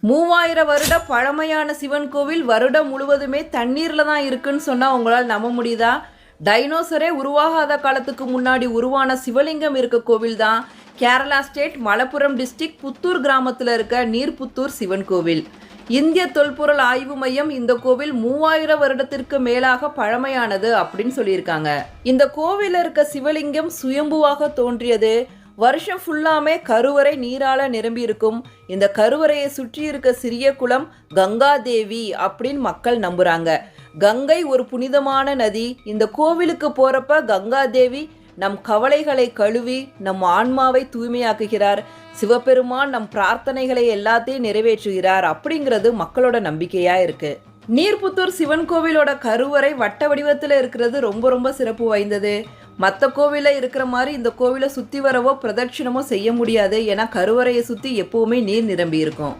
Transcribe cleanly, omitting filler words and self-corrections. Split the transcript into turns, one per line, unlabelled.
3000 வருட பழமையான சிவன் கோவில் வருடம் முழுவதுமே தண்ணீரில் தான் இருக்குன்னு சொன்னால் உங்களால் நம்ப முடியுதா? டைனோசரே உருவாகாத காலத்துக்கு முன்னாடி உருவான சிவலிங்கம் இருக்க கோவில் தான் கேரளா ஸ்டேட் மலப்புரம் டிஸ்ட்ரிக்ட் புத்தூர் கிராமத்தில் இருக்க நீர்புத்தூர் சிவன் கோவில். இந்திய தொல்பொருள் ஆய்வு மையம் இந்த கோவில் 3000 வருடத்திற்கு மேலாக பழமையானது அப்படின்னு சொல்லியிருக்காங்க. இந்த கோவிலில் இருக்க சிவலிங்கம் சுயம்புவாக தோன்றியது. வருஷம் ஃபுல்லாமே கருவறை நீரால நிரம்பி இருக்கும். இந்த கருவறையை சுற்றி இருக்க சிறிய குளம் கங்கா தேவி அப்படின்னு மக்கள் நம்புறாங்க. கங்கை ஒரு புனிதமான நதி. இந்த கோவிலுக்கு போறப்ப கங்கா தேவி நம் கவலைகளை கழுவி நம் ஆன்மாவை தூய்மையாக்குகிறார். சிவபெருமான் நம் பிரார்த்தனைகளை எல்லாத்தையும் நிறைவேற்றுகிறார் அப்படிங்கிறது மக்களோட நம்பிக்கையா இருக்கு. நீர்புத்தூர் சிவன் கோவிலோட கருவறை வட்ட வடிவத்தில் இருக்கிறது ரொம்ப சிறப்பு வாய்ந்தது. மற்ற கோவிலில் இருக்கிற மாதிரி இந்த கோவிலை சுற்றி வரவோ பிரதட்சிணமோ செய்ய முடியாது. ஏன்னா கருவறையை சுற்றி எப்போவுமே நீர் நிரம்பி இருக்கும்.